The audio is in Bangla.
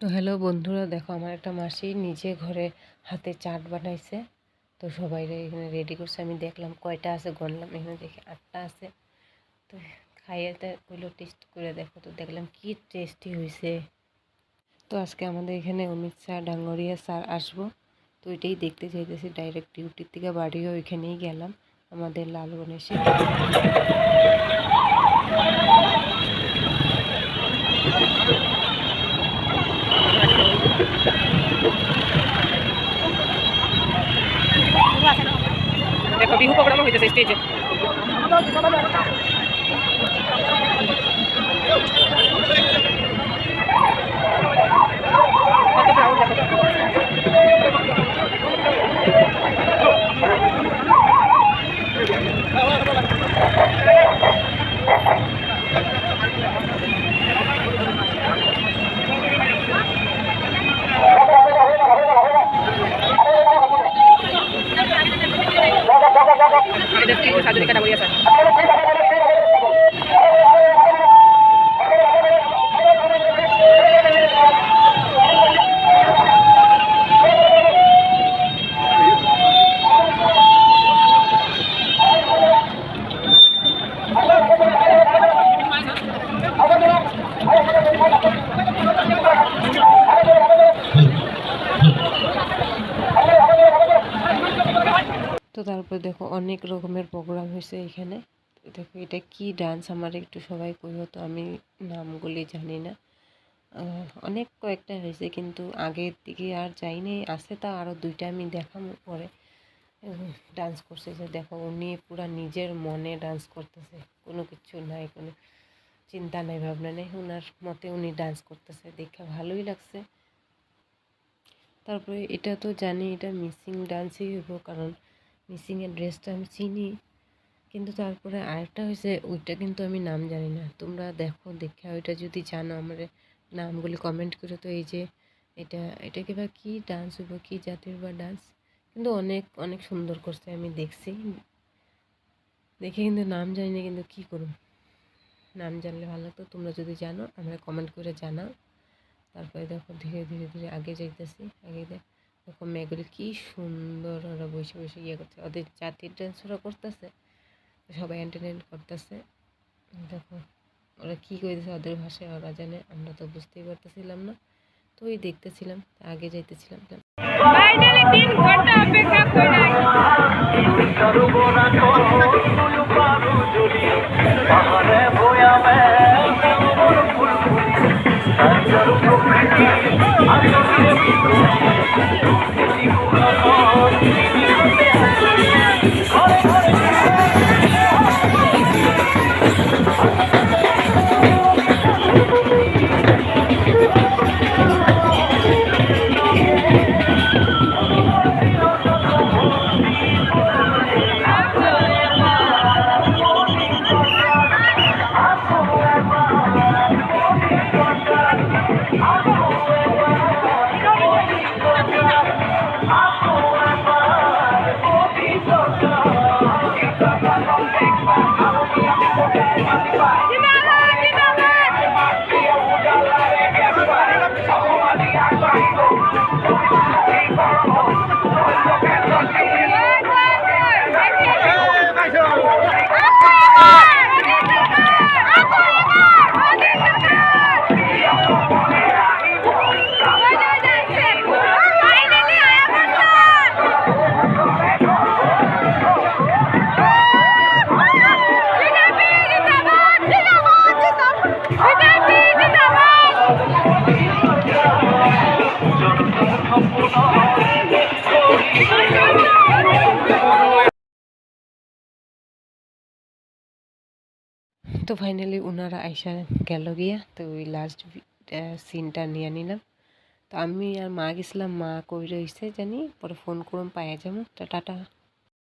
তো হ্যালো বন্ধুরা, দেখো আমার একটা মাসি নিজে ঘরে হাতে চাট বানাইছে। তো সবাই এখানে রেডি করছে। আমি দেখলাম কয়টা আছে, গণলাম, এখানে দেখি 8টা আছে। তো খাইয়েতে ওইগুলো টেস্ট করে দেখো, তো দেখলাম কি টেস্টি হয়েছে। তো আজকে আমাদের এখানে অমিত স্যার, ডাঙ্গরিয়া স্যার আসবো। তো ওইটাই দেখতে চাইতেছি। ডাইরেক্ট ডিউটির থেকে বাড়িও ওইখানেই গেলাম, আমাদের লাল গণেশে। দেখো বিহু প্রোগ্রাম হইতেছে স্টেজে। সাজুরিকা ডাঙ্গরিয়া স্যার। তো তারপর দেখো অনেক রকমের প্রোগ্রাম হয়েছে এখানে। দেখো এটা কি ডান্স, আমার একটু সবাই কইও, তো আমি নামগুলি জানি না। অনেক কয়েকটা হয়েছে, কিন্তু আগের দিকে আর যাইনি। আছে তা আরও 2টা আমি দেখাম পরে। ডান্স করছে যে দেখো, উনি পুরা নিজের মনে ডান্স করতেছে, কোনো কিছু নাই, কোনো চিন্তা নাই, ভাবনা নেই, ওনার মতে উনি ডান্স করতেছে, দেখে ভালোই লাগছে। তারপরে এটা তো জানি এটা মিসিং ডান্সই হইব, কারণ মিসিংয়ের ড্রেসটা আমি চিনি। কিন্তু তারপরে আরেকটা হয়েছে, ওইটা কিন্তু আমি নাম জানি না। তোমরা দেখো, দেখে ওইটা যদি জানো আমার নামগুলি কমেন্ট করে। তো এই যে এটা কিবা কি ডান্স হইব, কি জাতির বা ডান্স, কিন্তু অনেক অনেক সুন্দর করছে, আমি দেখছি দেখে, কিন্তু নাম জানি না। কিন্তু কী করুন, নাম জানলে ভালো লাগতো। তোমরা যদি জানো আমরা কমেন্ট করে জানাও। তারপরে দেখো ধীরে ধীরে ধীরে আগে যাইতেছি। আগে দেখো মেয়েগুলি কি সুন্দর, ওরা বসে বসে ইয়ে করছে, ওদের জাতির ডান্স ওরা করতেছে, সবাই এন্টারটেইন করতেছে। দেখো ওরা কী করেছে ওদের ভাষায়, ওরা জানে, আমরা তো বুঝতেই পারতেছিলাম না। তো ওই দেখতেছিলাম, আগে যাইতেছিলাম। ফাইনালি 3 ঘন্টা অপেক্ষা করে তো ফাইনালি ওনারা আইসা গেল গিয়া। তো ওই লাস্ট সিনটা নিয়ে নিলাম। তো আমি আর মা গেছিলাম, মা কই রয়েছে জানি, পরে ফোন করুম পাইয়া যাবো। তো টাটা।